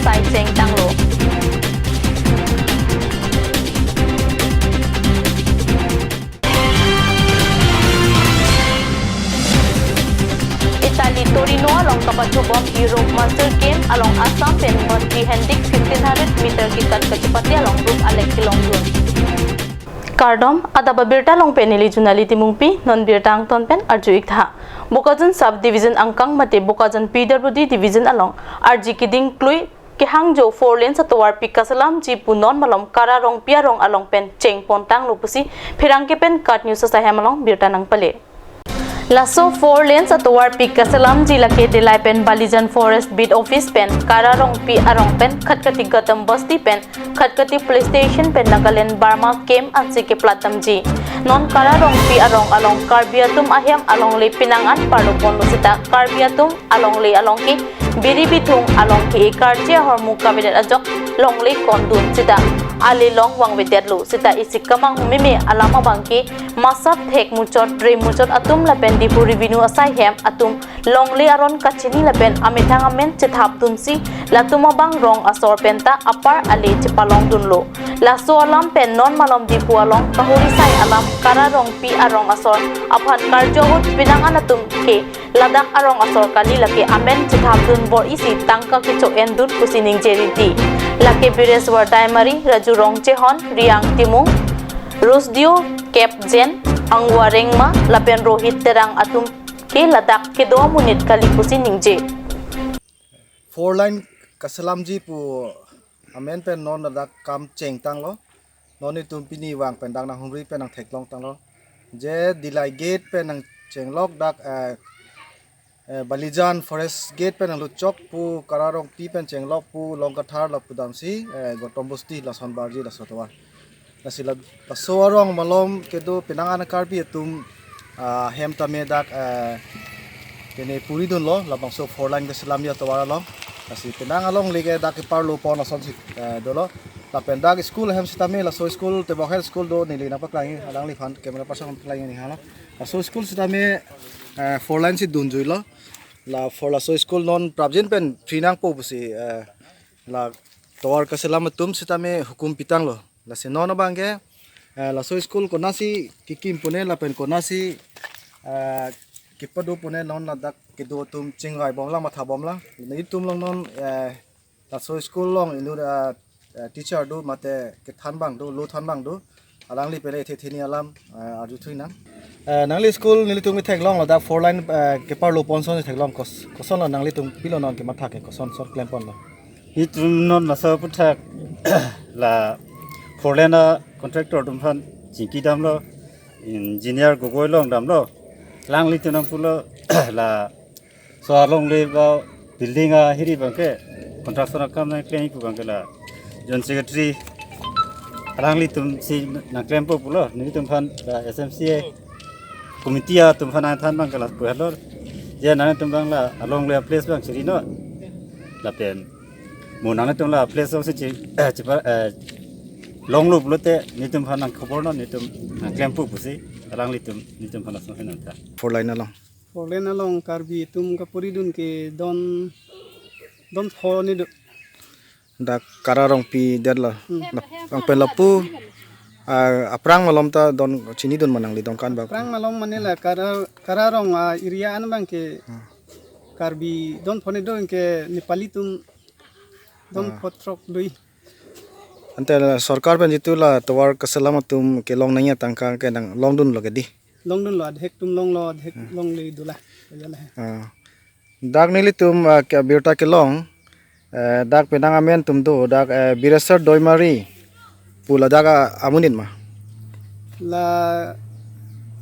asai cheng tanglo Italy Torino along kapatubom Europe Master Game along Assam pen Monty Hendik 1500 meter kikat kecepati along group Alek Kilongdun Kardom ataba birta long penili junali timungpi non birtang ton pen arjuik tha Bukazan sub division angkang mate Bukazan PWD division along RG Kiding Klui ke Hangzhou 4 lanes atawar pikasalam ji punon malom kararong piarong along pen cheng pontang lupusi phirang ke pen kat news sa hemalong birta nang pale Lasso 4 lanes atawar pikasalam ji lake delai pen Balijan Forest Bid Office pen kararong pi arong pen khatkati Gatam Basti pen khatkati police station pen Nagaland Burma kem ansi ke platam ji non kararong pi arong along Karbiatum ahyam along le pinangan parlopon lusita Karbiatum along le along ki biribitung along ki karjia hormu kabinet ajok long le kondun sita ali long wang vedetlu sita isik kamang mimi alama bangki masap thek muchot dre muchot atum lapen dipu revenue asai hem atum long le aron kachini lapen amithang amen chithap tunsi latuma bang rong asor penta apar ali chipalong dunlo laso alam pen non malom dipu along kahuri sai alam kararong pi arong asor aphan karjo ut pinangan atum ke ladak arong asor kali lake amen chithap dun bor isi tangka kicho endun kusining jeriti lake bireswar daimari raju rong chehon riang timung rusdio kep jen angwarengma lapen rohit terang atum ke ladak ke 2 menit kali kusining je 4 line kasalamji pu amen pen non ladak kam cheng tang lo non itum pini wang pen dang na humri pen nang theklong tang lo je dilai gate pen nang cheng lok dak Balijan Forest Gate pen lu chok pu kararong pi pen cheng lok pu longkathar la pudamsi gotombusti la sonbarji la sotwa la sila soarong malom kedo pinangan karbi tum hem tame dak kene puri dun lo la bangso 4 line salam ya tawara lo asi pinang along lige dak parlo pon ason si dolo la pendag school hem sitame la so school te bohel school do nili na paklangi alang li fan camera person paklangi ni hala so school sitame 4 line si dunjui lo la for la so school non prabjin pen trinang po busi la tawar kasalam tum sitame hukum pitang lo la se non bangge la so school konasi kikim pune la pen konasi kipado pune non la dak kedo tum chingai bomla matha bomla ni tum long non la so school long inu teacher do mate ke than bang do lo than bang do alang li pele theni alam aju thuina nangli school nili tum thek long la da 4 line ke parlo ponson thek long koson la nangli tum pilo non ke matha ke koson sor claim pon la itum non la sa puthak la 4 line contractor tum phan jingki dam lo engineer gogoi long dam lo langli tunang pulo la so long le ba building a hiri bangke construction kam na claim pu bangke la jon secretary langli tum si na claim pu pulo ni tum phan SMCA committee a tum phan than bang kala pu hello je na tum bang la along le place bang siri no la pen mo na tum la place so si long loop lote ni tum phan ang khobor no ni tum claim pu pusi langli tum ni tum phan so henan ta 4 line along 4 line along karbi tum ka puri dun ke don phone ni da kararong pi derla ang pelapu aprang malom ta don chini don manang li don kan ba prang malom manila kararong area an bang ke karbi don phone do ke nepali tum don potrok dui ante sarkar pen jitu la tawar kasalam tum ke long nanya tangka ke nang long dun lo ke di long dun lo adhek tum long lo adhek long le dula yala dak nili tum ke biota ke long dak penang amen tum do dak biresar doimari pula daga amunit ma la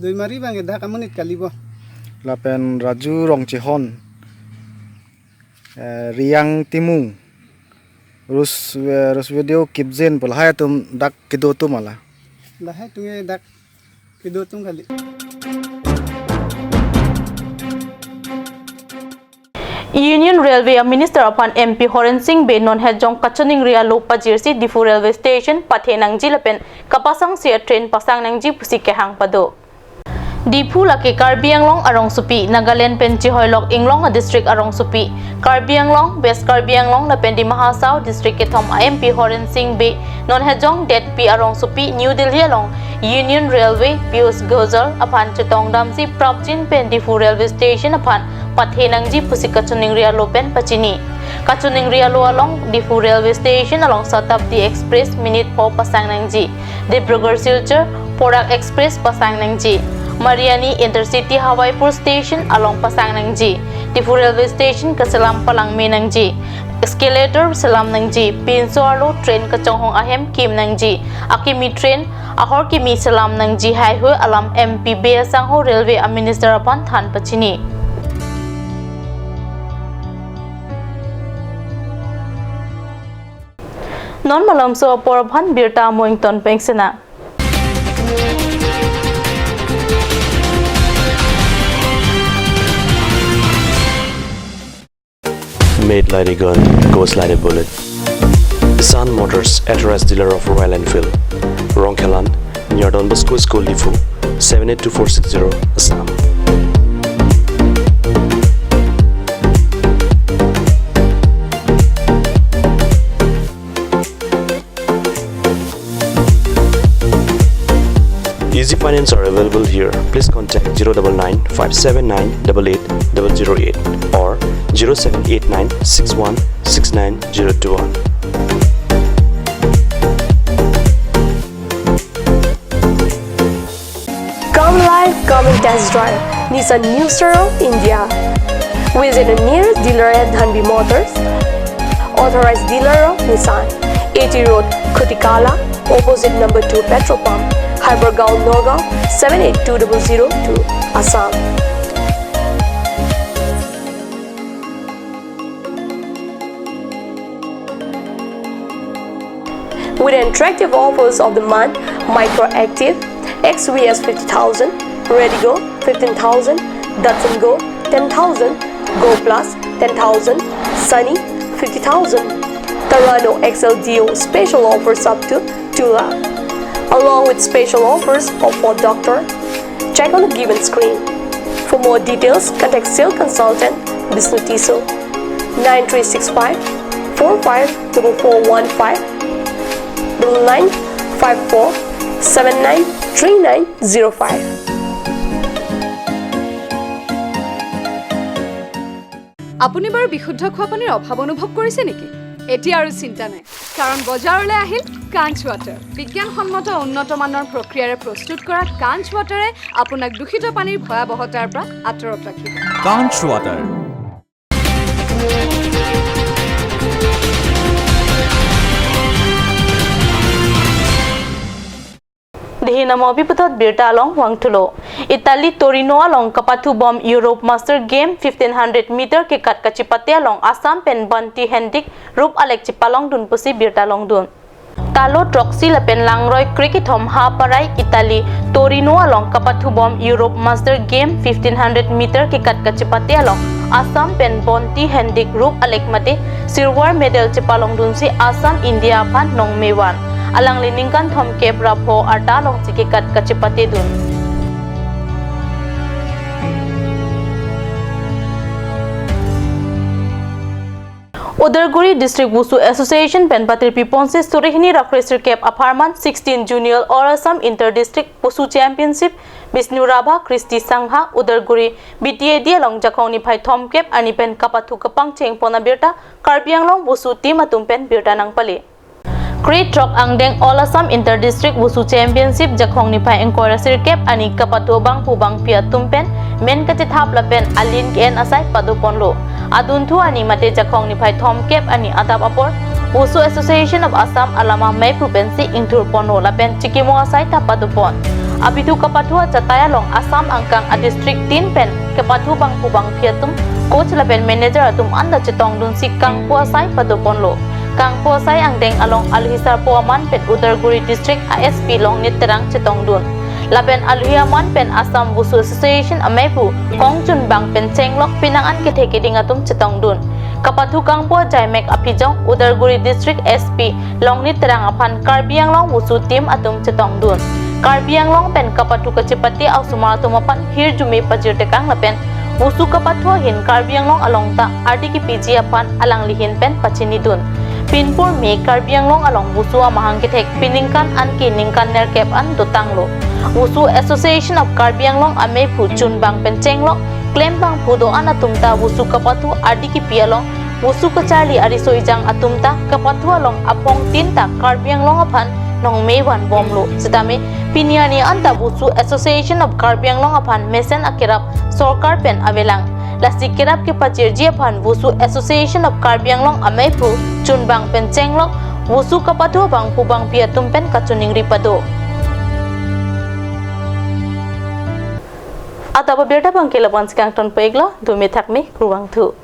doi mari bang dak amunit kalibo la pen raju rong chehon riang timung rus video kipzen pula hai tum dak kido tu mala la hai tunge dak kido tum kali Union Railway Minister upon MP Horen Singh Be non hejong kachoning ria lopa jersey Difu Railway Station pathenang jilapen kapasang sia train pasang nang ji pusi ke hang pado Dipu laki Karbi Anglong arong supi Nagaland penci hoilok Inglong district arong supi Karbi Anglong West Karbi Anglong na pendi Mahasau district ke thom IMP Horen Singh Bay non hejong det pi arong supi New Delhi along Union Railway Pius Gozal apan chetong damsi Prabjin pendi fu railway station apan pathenangji pusikachuning ria lopen pachini Kachuning ria lo along Difu railway station along Satabdi Express minute po pasang nangji Dibrugarh Silchar Porak Express pasang nangji Mariani Intercity Hawaipur Station along pasang nangji Difu railway station kasalam palang menangji escalator salam nangji Pinsoarlo train kachonghong ahem kim nangji Akimi train ahor kimi salam nangji highway alam MP Beasangho railway administrator apan than pachini non malam so porabhan birta moington pengsena Made like a gun, goes like a bullet. Sun Motors, authorized dealer of Royal Enfield. Ronkelan, near Don Bosco School Difu, 782460, Assam. Easy finance are available here. Please contact 099 579 88008 or 0789 61 69021. Come live, come and test drive Nissan New Star India. Visit a nearest dealer at Dhanbi Motors, authorized dealer of Nissan, 80 Road, Kutikala, opposite number 2 petrol pump, Hypergaon, Nagaon, 782002, Assam. With attractive offers of the month, Micro Active, XVS 50,000, Redigo 15,000, Datsun Go 10,000, Go Plus 10,000, Sunny 50,000, Tarano XLDO special offers up to 2 lakh. Along with special offers of Ford Doctor, check on the given screen. For more details, contact sales consultant Vishnu Tiso 9365 454415 9954 793905. আপুনি বাৰু বিশুদ্ধ খোৱা পানীৰ অভাৱ অনুভৱ কৰিছে নেকি? এতিয়া আৰু চিন্তা নাই, কাৰণ বজাৰলৈ আহিল কাঞ্চ ৱাটাৰ। বিজ্ঞানসন্মত উন্নত মানৰ প্ৰক্ৰিয়াৰে প্ৰস্তুত কৰা কাঞ্চ ৱাটাৰে আপোনাক দূষিত পানীৰ ভয়াৱহতাৰ পৰা আঁতৰত ৰাখিব। কাঞ্চ water. Dihina mo biputot birta along Wangtulo. Italy Torino along Kapathu Bomb Europe Master Game 1500 meter ke kat kachipate along Assam pen banti hendik rup alek chipalong dun pusi birta along dun. Talo troxy la pen langroy cricket hom ha parai Italy Torino along Kapathu Bomb Europe Master Game 1500 meter ke kat kachipate along Assam pen banti hendik rup alek mate silver medal chipalong dun si Assam India pan nong mewan. Alang liningkan thom kep rapho arta long chikikat kachipate dun. Udarguri District Wushu Association Penpatir Piponse Surihini Rakresir Kep Aparman 16 Junior All Assam Inter-District Wushu Championship Bisnu Rabha Christy Sangha Udarguri BTA dia long jakong ni phai thom kep ani pen kapathu kapang cheng pona birta Karbiang long Wushu team atum pen birta nang pali. Creed Rock Angdeng All Assam Inter-District Wushu Championship jakong ni phai engkora sirkep ani kapatu bang pubang pia tumpen men kachithap lapen alin ken asai padupon lo aduntu ani mate jakong ni phai thomkep ani adap apor Wushu Association of Assam alama mai province ingthur pono lapen chikimo asai ta padupon abitu kapatu chataya long Assam angkang a district 3 pen kapatu bang pubang pia tum coach lapen manager atum anda chitong dun sikang pu asai padupon lo Kang po say ang deng along Alhisar po aman pen Udarguri District ASP long niterang chitong dun. Laben Alhiaman pen Assam Wushu Association amepu kong chun bang pen chenglok pinangan kitheke dingatum chitong dun. Kapathu kang po jaimek apijong Udarguri District SP long niterang apan Karbiang long Wushu team atum chitong dun. Karbi Anglong pen kapatu kecepati au sumarto mapan hir jume pajir tekang lapen Wushu kapatho hin Karbi Anglong along ta ardi ki PG apan alang lihin pen pachini dun Pinpur me Karbi Anglong along Wushu amahang kitek piningkan an ki ningkan nerkep an dotanglo Wushu Association of Karbi Anglong ame phu chunbang pen chenglo claim bang phudo an atumta Wushu kapathu ardi ki pialong Wushu kacharli ariso ijang atumta kapathu along apong tinta Karbi Anglong apan nong Maywan bomlo sedame piniani anta Wushu Association of Karbi Anglong apan mesen akirap sorkar pen avelang lasik kirap ke pachirji apan Wushu Association of Karbi Anglong amaipu chunbang pen chenglok Wushu kapatu bang pubang piatum pen kachuning ripado ataba berta bang kelaban skang ton peglo dumi thakmi kruwang thu